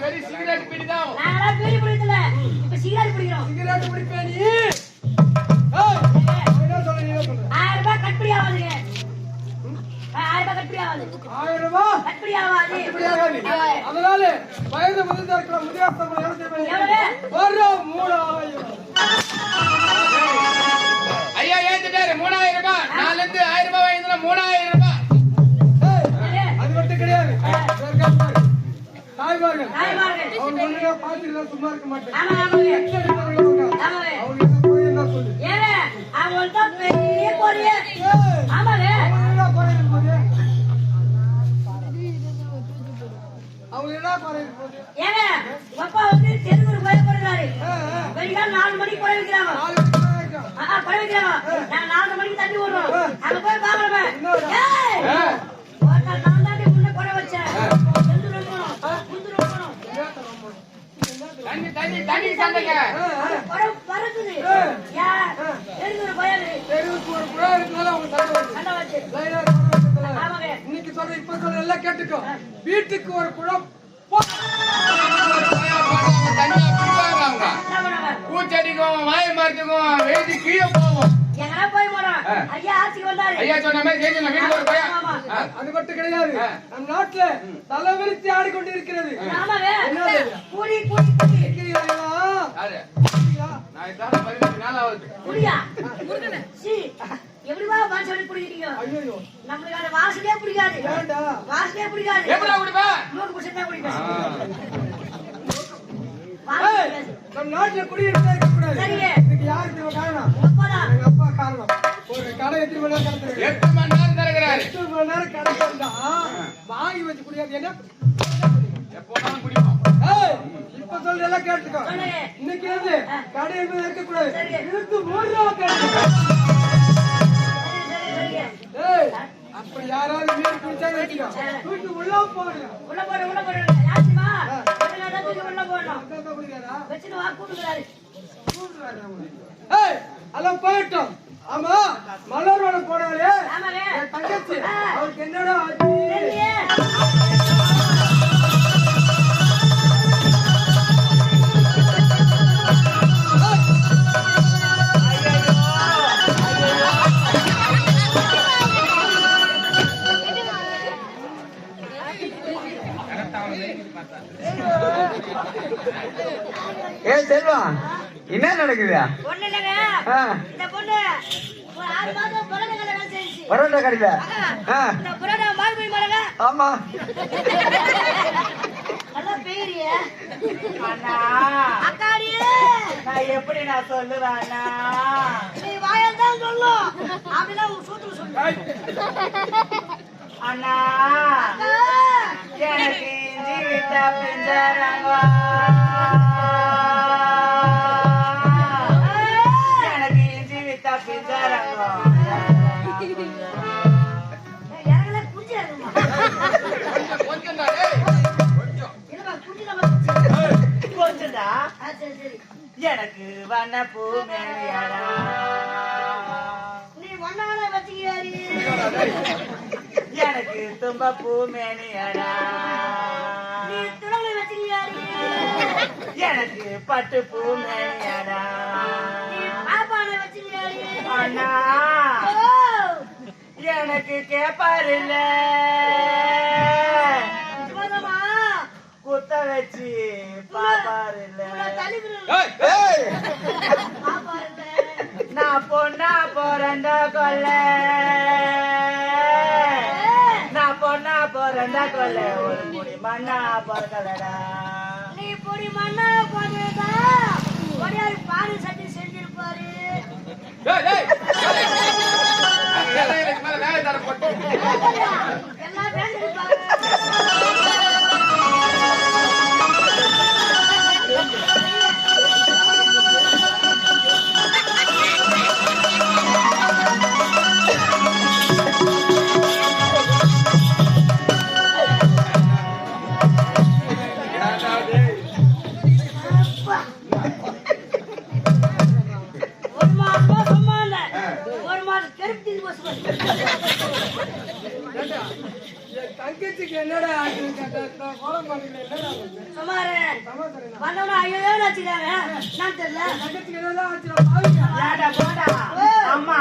Very cigarette பிடிதான். நாங்களா PT பிடிக்கல. இப்ப சிகரெட் பிடிக்கிறோம். சிகரெட் பிடிப்பே நீ. ஏய், என்ன சொல்ற நீ சொல்ற? 1000 ரூபாய் கட்படி ஆவாதுங்க. 1000 ரூபாய் கட்படி ஆவாது. 1000 ரூபாய் கட்படி ஆவாது. கட்படி ஆகாது. அதனால வயது முதிர்ந்த இருக்கிற முதியாஸ்தம் எவ்வளவு? ஒரு 3000. ஐயா ஏத்துட்டாரு 3000 ரூபாய். நால இருந்து 1000 ரூபாய் வாங்கினா 3000 ரூபாய். அது மட்டும் கிடையாது. தாய்மார்கள் அவங்க ஒண்ணுங்க பாத்துட்டு சும்மா இருக்க மாட்டாங்க. ஆமா ஆமா. அவங்க போய் என்ன சொல்லு? ஏங்க அவங்க தான் பெரிய கோரியே. ஆமாங்க. அவங்க என்ன குறையுது போகுது? ஏங்க அப்பா வந்து தெருவுக்கு போய் போறாரு. வெளியில 4 மணிக்கு போய் வைக்கிறாங்க. 4 மணிக்கு போய் வைக்கிறாங்க. நான் 4 மணிக்கு தண்ணி ஓடுறோம். அங்க போய் பாக்கறமே. ஏய் ஒரு நாள் நான் தாண்டி முன்ன போட வச்சேன். தண்ணி சண்டைங்க பறக்குது. யா தெருவுக்கு போயாரு. தெருவுக்கு ஒரு குழா இருக்குனால அவங்க சண்டை வச்சு இன்னைக்கு சொல்ற இப்ப சொல்ற எல்லாம் கேட்டுக்கோ. வீட்டுக்கு ஒரு குழா பூச்செடிக்கும் வாய மரத்துக்கும் எழுதி கீழே போவோம். ஐயா சொன்ன மாதிரி செய்யணும். வீட்டுக்கு ஒரு பையன் அது மட்டும் கிடையாது. நம் நாட்டுல தலைவிரித்து ஆடிக்கொண்டு இருக்கிறது. எப்படிவா வாசனை பிடிக்கிறீங்க? நம்மளுக்கு வாசனையே பிடிக்காது. வாசனையே பிடிக்காது. நம் நாட்டுல குடியிருந்தா இருக்கக்கூடாது. யாருக்கு காரணம்? எங்க அப்பா காரணம். ஒரு கடை 8 மணி நேரம் கடத்துறாரு. 8 மணி நேரம் தரகிறாரு. 8 மணி நேரம் கடத்தா வாங்கி வச்சு குடியாது. என்ன எப்போதான் குடிப்போம்? இப்ப சொல்ற எல்லாம் கேட்டுக்கோ. இன்னைக்கு வந்து கடை என்பது இருக்கக்கூடாது. இழுத்து 3 ரூபா கேட்டு அப்படி யாராவது மீன் குடிச்சாங்க வச்சுக்கோ. தூக்கி உள்ள போடுங்க. உள்ள போடு யாருமா? உள்ள போடணும். வச்சுட்டு வா கூடுறாரு. எல்லாம் போயிட்டோம். ஆமா மலரோட போனாலே தங்கச்சி அவருக்கு என்னடா ஆச்சு? ஏ செல்வா என்ன நடக்குது? இந்த பொண்ணு ஒரு 6 மாதம் பரோட்டா கடை வேலை செஞ்சுச்சு. பரோட்டா கடையில இந்த பரோட்டா மார்பை மரங்க. ஆமா நல்லா பேரியே அண்ணா அக்காடி நான் எப்படி நான் சொல்லுவேன் அண்ணா? நீ வாயால் தான் சொல்லும். அப்படின்னா சூத்துல சொல்லு. அண்ணா எனக்கு ஜீவித பிஞ்சரங்கா எனக்கு ஜீவித பிஞ்சரங்கா இறங்கல குஞ்சு இறங்குமா? கொஞ்சம் இல்லமா குஞ்சு நம்ம கொஞ்சம்டா. சரி சரி. எனக்கு வண்ணப்பூ மேலையாடா நீ ஒன்னால வச்சுக்கியாரி. எனக்கு தும்பப்பூ மேலையாடா நீ துளங்களை வச்சுக்கியாரி. எனக்கு பட்டுப்பூ மேலையாடா நீ பாப்பான வச்சுக்கியாரி. அண்ணா எனக்கு கேப்பாரு இல்ல போதுமா? குத்த வச்சு பாப்பாரு இல்ல பாப்பா இல்ல. நான் பொண்ணா பிறந்த கொல்ல நான் பொண்ணா பிறந்த கொல்ல ஒரு முடி மண்ணா பிறக்கலடா நீ பொடி மண்ணா போடுதா ஒடியாரு பாரு சட்டி செஞ்சிருப்பாரு. வேலை தர போட்டு எல்லாம் வேண்டிருப்பாங்க. ஒரு மாசம் சும்மா இல்ல. ஒரு மாசம் கெடுத்து போச்சு ஏண்டா, என் தங்கச்சிக்கு என்னடா ஆச்சு கேட்டா கோலம் பண்ணுங்க என்னடா சுமாரு சமாதானம் வந்தவன ஐயோ வச்சுக்காங்க நான் தெரியல தங்கச்சிக்கு என்னதான் ஆச்சு பாவிங்க ஏடா போடா அம்மா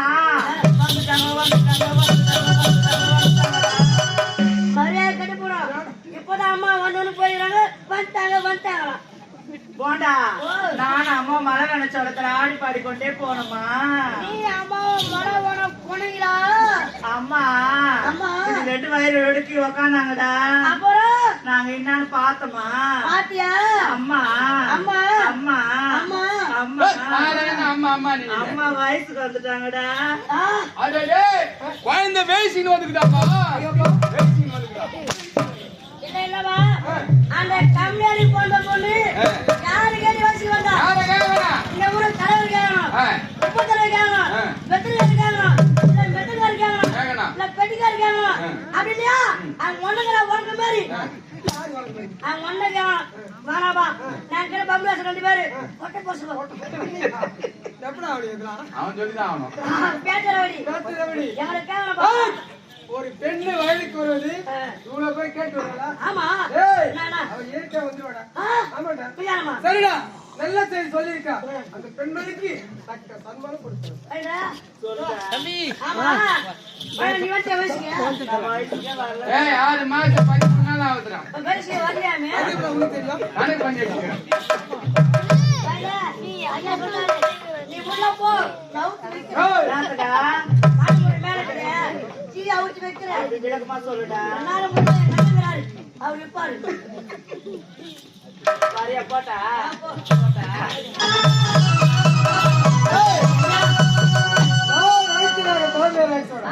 மரியாதை கட்டி போடும் இப்பதான் அம்மா வந்தோன்னு போயிடுறாங்க வந்துட்டாங்களாம் போண்டா நான் அம்மா மழை நினைச்ச இடத்துல ஆடி பாடிக்கொண்டே போனோமா நீ அம்மா மழை வேணா போனீங்களா அம்மா அம்மா. இது 2 வயிறு ஒடுக்கி உக்காந்தாங்கடா அப்புறம் நாங்க என்னன்னு பார்த்தோமா பாத்தியா அம்மா அம்மா. அம்மா அம்மா. அம்மா அம்மா அம்மா நீ அம்மா வயசுக்கு வந்துட்டாங்கடா ஆ, அடே குழந்தை வேசின்னு வந்துக்குதாப்பா வேசின்னு வந்துக்குதா இல்ல இல்லவா அந்த கம்மியாடி போன்ற பொண்ணு யாரு கேட்டு வச்சு வந்தா யார கேக்குறா இந்த ஊரு தலைவர் கேட்கணும் ஆ. உப்பு தலைவர் கேட்கணும் ஆ. வெத்திரிகார் கேட்கணும் இல்ல மெட்டல்கார் கேட்கணும் கேட்கணும். இல்ல பெட்டிக்கார் கேட்கணும் அப்படி இல்லையா அவங்க ஒண்ணுங்கிற உனக்கு மாதிரி அவங்க ஒண்ணு கேட்கணும் வேணாப்பா நான் கிட்ட பம்பு 2 பேரு கொட்டை போசுவோம் எப்படா அப்படி இருக்கலாம் அவன் சொல்லிதான் ஆகணும் பேசுறவடி பேசுறபடி எங்களுக்கு கேட்கணும்ப்பா ஒரு பெண்ணு வயலுக்கு வருவது இவ்வளவு போய் கேட்டு வரல ஆமா ஏய் என்னடா? அவன் இயற்கை வந்துடுவாடா ஆ, ஆமாடா புரியாதம்மா சரிடா நல்ல செய்தி சொல்லியிருக்கா அந்த பெண்மணிக்கு தக்க சன்மானம் கொடுத்துரு ஐயா, தம்பி ஆமா நீ வந்து வயசுக்கு வயசுக்கே வரல ஏய் 6 மாசம் 13 நாள் ஆகுதுறான் வயசுக்கு வரலையாமே அது இப்ப உனக்கு தெரியும் கணக்கு பண்ணி வச்சுக்கிறேன் ஐயா, நீ ஐயா சொன்னாரு நீ உள்ள போ நவுத்து வைக்கிற ஏய், என்னடா மாட்டுமுறை மேல இருக்கிற சீ அவுத்து வைக்கிற அப்படி விளக்கமா சொல்லுடா என்னால முடியல கண்டுக்கிறாரு அவர் இருப்பாரு சரியா போட்டா நான் ரைட்டுக்கார குழந்தை ரைட்டோட